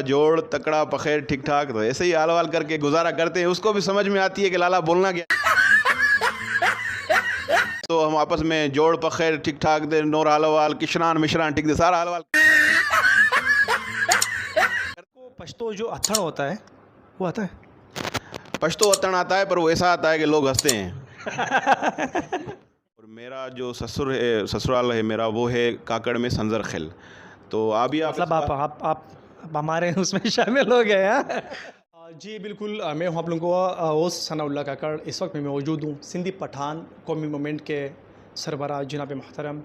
जोड़ तकड़ा पखेर ठीक ठाक, तो ऐसे ही हाल वाल करके गुजारा करते हैं। उसको भी समझ में आती है कि लाला बोलना क्या। तो हम आपस में जोड़ पखेर ठीक ठाक दे, नोर हाल वाल किशरान मिशरान ठीक दे, सारा हाल वाल। को पश्तो जो अत्थड़ होता है वो आता है। पश्तो वतन आता है, पर वो ऐसा आता है कि लोग हंसते हैं। और मेरा जो ससुराल है मेरा, वो है काकड़ में संजर खिल। तो अभी मतलब आप हमारे उसमें शामिल हो गए हैं। जी बिल्कुल, मैं हूँ आप लोगों को ओस सनाउल्लाह काकड़। इस वक्त मैं मौजूद हूँ सिंधी पठान कौमी मूवमेंट के सरबराह जनाब मोहतरम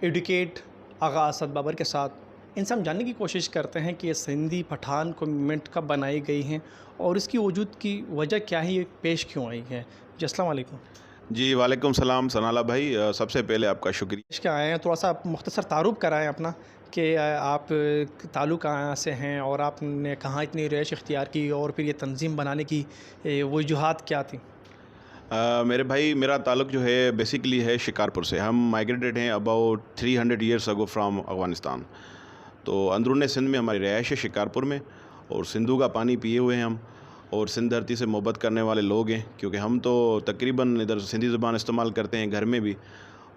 एडवोकेट आगा असद बाबर के साथ। इनसे हम जानने की कोशिश करते हैं कि ये सिंधी पठान कौमी मूवमेंट कब बनाई गई हैं और इसकी वजूद की वजह क्या है, ये पेश क्यों आई है। जी अस्सलाम वालेकुम। जी वालेकुम सलाम सनाला भाई, सबसे पहले आपका शुक्रिया। पेश क्या आए हैं, थोड़ा सा आप मुख्तसर तारुफ कराएँ अपना कि आप ताल्लुक़ कहाँ से हैं और आपने कहाँ इतनी रिहाइश इख्तियार की और फिर ये तंज़ीम बनाने की वजूहात क्या थी। मेरे भाई, मेरा ताल्लुक़ जो है बेसिकली है शिकारपुर से। हम माइग्रेटेड हैं about 300 years ago from Afghanistan. तो अंदरून सिंध में हमारी रिहाइश है शिकारपुर में, और सिंधु का पानी पिए हुए हैं हम, और सिंध धरती से मोहब्बत करने वाले लोग हैं, क्योंकि हम तो तकरीबन इधर सिंधी ज़बान इस्तेमाल करते हैं घर में भी।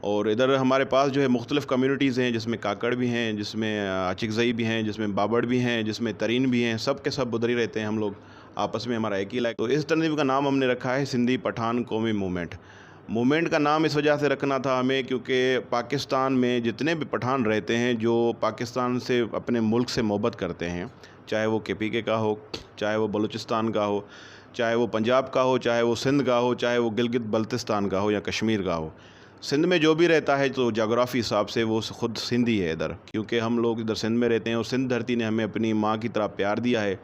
और इधर हमारे पास जो है मुख्तलिफ़ कम्युनिटीज़ हैं, जिसमें काकड़ भी हैं, जिसमें अचिकज़ई भी हैं, जिसमें बाबड़ भी हैं, जिसमें तरीन भी हैं। सब के सब उधर ही रहते हैं हम लोग, आपस में हमारा एक ही इलाका। तो इस तंजीम का नाम हमने रखा है सिंधी पठान कौमी मूवमेंट का नाम इस वजह से रखना था हमें, क्योंकि पाकिस्तान में जितने भी पठान रहते हैं जो पाकिस्तान से अपने मुल्क से मोहब्बत करते हैं, चाहे वो KPK का हो, चाहे वो बलूचिस्तान का हो, चाहे वो पंजाब का हो, चाहे वो सिंध का हो, चाहे वो गिलगित बल्तिस्तान का हो या कश्मीर का हो, सिंध में जो भी रहता है तो जोग्राफ़ी हिसाब से वो ख़ुद सिंधी है इधर, क्योंकि हम लोग इधर सिंध में रहते हैं। और सिंध धरती ने हमें अपनी माँ की तरह प्यार दिया है।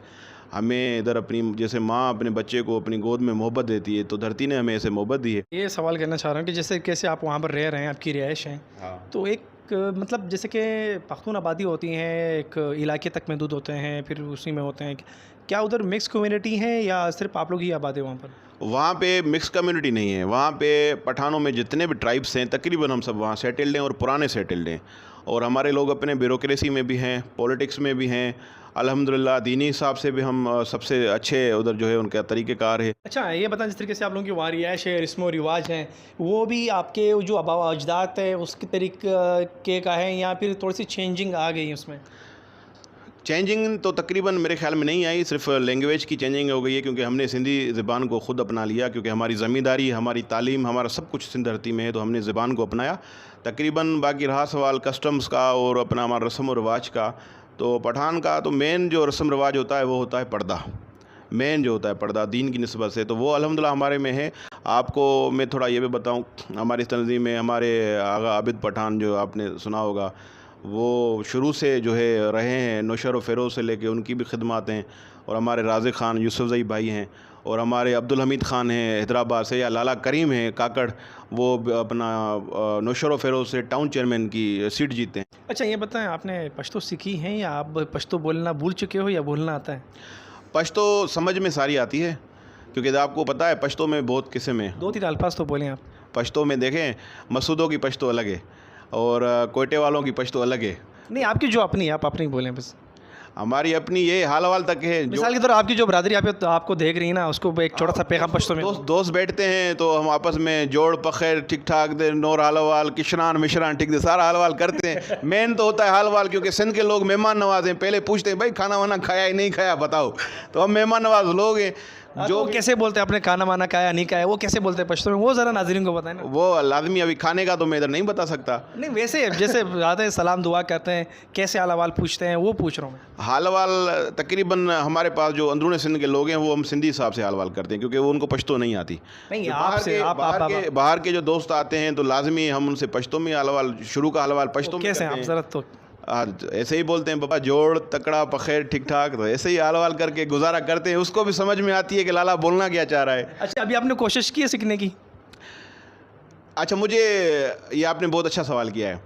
हमें इधर अपनी, जैसे माँ अपने बच्चे को अपनी गोद में मोहब्बत देती है, तो धरती ने हमें ऐसे मोहब्बत दी है। ये सवाल करना चाह रहा हूँ कि जैसे कैसे आप वहाँ पर रह रहे हैं, आपकी रिहाइश है, हाँ। तो एक मतलब जैसे कि पख्तून आबादी होती हैं, एक इलाके तक महदूद होते हैं, फिर उसी में होते हैं। क्या उधर मिक्स कम्युनिटी है या सिर्फ आप लोग ही आबाद है वहाँ पर। वहाँ पे मिक्स कम्युनिटी नहीं है। वहाँ पे पठानों में जितने भी ट्राइब्स हैं तकरीबन हम सब वहाँ सेटल्ड हैं, और पुराने सेटल्ड हैं। और हमारे लोग अपने ब्यूरोक्रेसी में भी हैं, पॉलिटिक्स में भी हैं। अल्हम्दुलिल्लाह दीनी हिसाब से भी हम सबसे अच्छे उधर जो है उनका तरीक़ेकार है। अच्छा ये बताएं, जिस तरीके से आप लोगों की वहाँ रिहाइश है, रस्म व रिवाज हैं, वो भी आपके जो आबा अजदाद है उसके तरीके का है या फिर थोड़ी सी चेंजिंग आ गई उसमें। चेंजिंग तो तकरीबन मेरे ख़्याल में नहीं आई, सिर्फ लैंग्वेज की चेंजिंग हो गई है, क्योंकि हमने सिंधी ज़बान को ख़ुद अपना लिया, क्योंकि हमारी ज़मींदारी, हमारी तालीम, हमारा सब कुछ सिंध धरती में है, तो हमने ज़बान को अपनाया तकरीबन। बाकी रहा सवाल कस्टम्स का और अपना हमारा रस्म व रिवाज का, तो पठान का तो मेन जो रस्म रिवाज होता है वो होता है पर्दा। मेन जो होता है पर्दा दीन की निस्बत से, तो वो अल्हम्दुलिल्लाह हमारे में है। आपको मैं थोड़ा ये भी बताऊँ, हमारी तंज़ीम में हमारे आगा आबिद पठान जो आपने सुना होगा, वो शुरू से जो है रहे हैं, नौशर व फ़िरोज़ से लेके उनकी भी खिदमत हैं। और हमारे राज़िक ख़ान यूसुफ़ज़ई भाई हैं, और हमारे अब्दुल हमीद ख़ान हैं हैदराबाद से, या लाला करीम हैं काकड़, वो अपना नौशर व फ़िरोज़ से टाउन चेयरमैन की सीट जीते हैं। अच्छा ये बताएं, आपने पश्तो सीखी हैं या आप पश्तो बोलना भूल चुके हो या बोलना आता है। पश्तो समझ में सारी आती है, क्योंकि आपको पता है पश्तो में बहुत किस्म है। 2-3 अल्फाज तो बोलें आप। पश्तो में देखें, मसूदों की पश्तो अलग है, और कोयटे वालों की पश्तो अलग है। नहीं आपकी जो अपनी, आप अपनी बोलें बस। हमारी अपनी ये हाल हवाल तक है। मिसाल के तौर आपकी जो बरादरी आप तो आपको देख रही है ना, उसको एक छोटा सा पैगाम पश्तो में। दोस्त बैठते हैं तो हम आपस में जोड़ पखेर ठीक ठाक दे, नोर हाल वाल किशरान मिशरान ठीक दे, सारा हाल वाल करते हैं। मेन तो होता है हाल वाल, क्योंकि सिंध के लोग मेहमान नवाज हैं। पहले पूछते हैं भाई खाना वाना खाया ही नहीं खाया बताओ, तो हम मेहमान नवाज लोग हैं। जो कैसे बोलते हैं, आपने खाना वाना खाया नहीं खाया, वो कैसे बोलते हैं पश्तो में, वो ज़रा नाज़रीन को बताएं ना। वो लाजमी, अभी खाने का तो मैं इधर नहीं बता सकता। नहीं वैसे जैसे आते हैं सलाम दुआ करते हैं, कैसे हाल अहवाल पूछते हैं, वो पूछ रहा हूँ मैं। हाल वाल तकरीबन हमारे पास जो अंदरून सिंध के लोग हैं वो हम सिंधी हिसाब से हाल वाल करते हैं, क्योंकि वो उनको पश्तो नहीं आती। नहीं बाहर के जो दोस्त आते हैं तो लाजमी हम उनसे पश्तो में हाल वाल, शुरू का हाल वाल पश्तो में कैसे आप ज़रा तो। ऐसे ही बोलते हैं, बाबा जोड़ तकड़ा पखेर ठीक ठाक, तो ऐसे ही हाल वाल करके गुजारा करते हैं। उसको भी समझ में आती है कि लाला बोलना क्या चाह रहा है। अच्छा अभी आपने कोशिश की है सीखने की। अच्छा, मुझे ये आपने बहुत अच्छा सवाल किया है।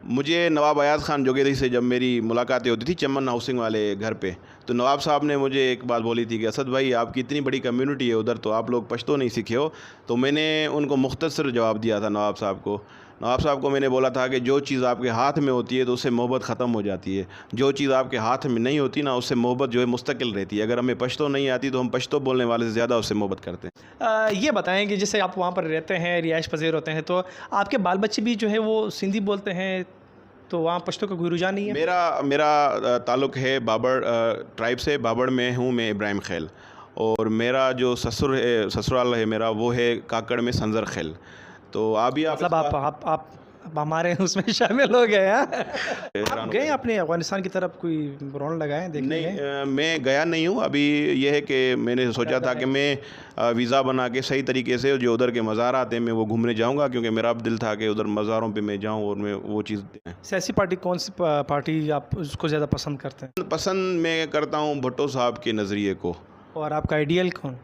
मुझे नवाब अयाज़ ख़ान जोगेरी से जब मेरी मुलाकातें होती थी चमन हाउसिंग वाले घर पे, तो नवाब साहब ने मुझे एक बात बोली थी कि असद भाई आपकी इतनी बड़ी कम्युनिटी है उधर, तो आप लोग पश्तो नहीं सीखे हो। तो मैंने उनको मुख्तसर जवाब दिया था नवाब साहब को। नवाब साहब को मैंने बोला था कि जो चीज़ आपके हाथ में होती है तो उससे मोहब्बत ख़त्म हो जाती है, जो चीज़ आपके हाथ में नहीं होती ना उससे मोहब्बत जो है मुस्तकिल रहती है। अगर हमें पश्तो नहीं आती तो हम पश्तो बोलने वाले से ज़्यादा उससे मोहब्बत करते हैं। ये बताएं कि जैसे आप वहाँ पर रहते हैं, रिहाइश पज़ीर होते हैं, तो आपके बाल बच्चे भी जो है वो सिंधी बोलते हैं, तो वहाँ पश्तो का कोई रुझान नहीं है? मेरा मेरा ताल्लुक़ है बाबर ट्राइब से। बाबर में हूँ मैं, इब्राहिम खैल, और मेरा जो ससुराल है मेरा वो है काकड़ में संजर खैल। तो अभी आप मतलब आप हमारे उसमें शामिल हो गए हैं। आप गए अपने अफ़गानिस्तान की तरफ, कोई राउंड लगाए देखने नहीं, गए? मैं गया नहीं हूँ। अभी ये है कि मैंने सोचा था कि मैं वीज़ा बना के सही तरीके से जो उधर के मज़ारात हैं मैं वो घूमने जाऊँगा, क्योंकि मेरा अब दिल था कि उधर मज़ारों पे मैं जाऊँ और मैं वो चीज़ सियासी पार्टी कौन सी पार्टी आप उसको ज़्यादा पसंद करते हैं? पसंद मैं करता हूँ भुट्टो साहब के नज़रिए को। और आपका आइडियल कौन?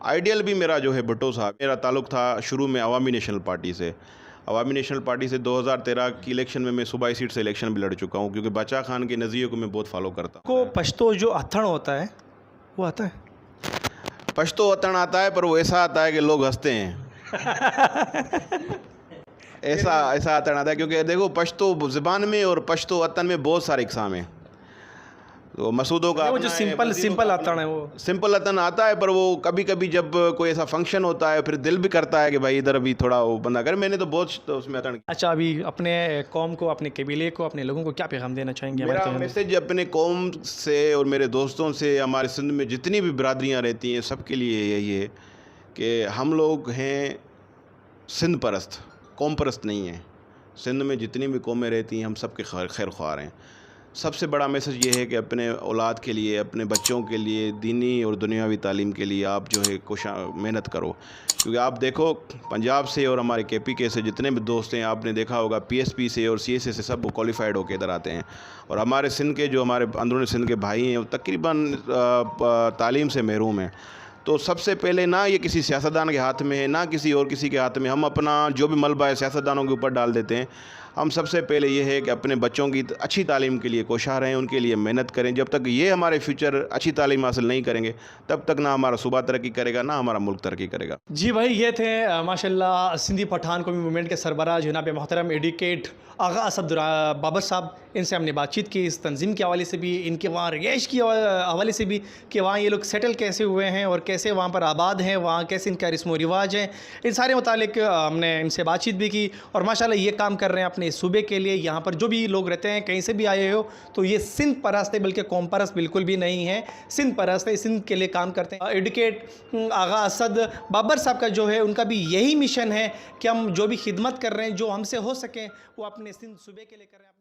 आइडियल भी मेरा जो है भुट्टो साहब। मेरा ताल्लुक़ था शुरू में अवामी नेशनल पार्टी से। अवामी नेशनल पार्टी से 2013 की इलेक्शन में मैं सूबाई सीट से इलेक्शन भी लड़ चुका हूँ, क्योंकि बचा खान के नज़रिए को मैं बहुत फॉलो करता हूँ। को पश्तो जो अत्थण होता है वो आता है? पश्तो वतन आता है, पर वो ऐसा आता है कि लोग हंसते हैं। ऐसा ऐसा अतन आता है, क्योंकि देखो पश्तो ज़बान में और पश्तो वतन में बहुत सारे इकसाम हैं। तो मसूदों का वो जो सिंपल अत्थण है वो सिंपल अतन आता है, पर वो कभी कभी जब कोई ऐसा फंक्शन होता है फिर दिल भी करता है कि भाई इधर भी थोड़ा वो बंदा करे। मैंने तो बहुत उसमें अतन। अच्छा, अभी अपने कौम को, अपने कबीले को, अपने लोगों को क्या पैगाम देना चाहेंगे? मेरा मैसेज अपने कौम से और मेरे दोस्तों से, हमारे सिंध में जितनी भी बिरादरियाँ रहती हैं सबके लिए यही है कि हम लोग हैं सिंध परस्त, कौम परस्त नहीं हैं। सिंध में जितनी भी कौमें रहती हैं हम सबके खैर ख्वार हैं। सबसे बड़ा मैसेज ये है कि अपने औलाद के लिए, अपने बच्चों के लिए दीनी और दुनियावी तालीम के लिए आप जो है मेहनत करो। क्योंकि आप देखो पंजाब से और हमारे KPK से जितने भी दोस्त हैं, आपने देखा होगा PSP से और CSA से सब क्वालिफाइड होकर इधर आते हैं, और हमारे सिंध के जो हमारे अंदरूनी सिंध के भाई हैं वो तकरीबन तालीम से महरूम हैं। तो सबसे पहले ना ये किसी सियासतदान के हाथ में है ना किसी और किसी के हाथ में, हम अपना जो भी मलबा है सियासतदानों के ऊपर डाल देते हैं। हम सबसे पहले ये है कि अपने बच्चों की अच्छी तालीम के लिए कोशां रहें, उनके लिए मेहनत करें। जब तक ये हमारे फ्यूचर अच्छी तालीम हासिल नहीं करेंगे तब तक ना हमारा सूबा तरक्की करेगा ना हमारा मुल्क तरक्की करेगा। जी भाई, ये थे माशाल्लाह सिंधी पठान कौमी मूवमेंट के सरबराह जनाब मोहतरम एडवोकेट आगा असद बाबर साहब। इनसे हमने बातचीत की इस तंज़ीम के हवाले से भी, इनके वहाँ रिहाइश के हवाले से भी कि वहाँ ये लोग सेटल कैसे हुए हैं और कैसे वहाँ पर आबाद हैं, वहाँ कैसे इनका रस्म व रिवाज है, इन सारे मुतालिक हमने इनसे बातचीत भी की। और माशाल्लाह ये काम कर रहे हैं अपने सूबे के लिए। यहाँ पर जो भी लोग रहते हैं, कहीं से भी आए हो, तो ये सिंध परस्त है, बल्कि कौम परस्त बिल्कुल भी नहीं है, सिंध परस्त है, सिंध के लिए काम करते हैं। एडवोकेट आगा असद बाबर साहब का जो है उनका भी यही मिशन है कि हम जो भी खिदमत कर रहे हैं, जो हमसे हो सके वो अपने सिंध सूबे के लिए कर रहे हैं।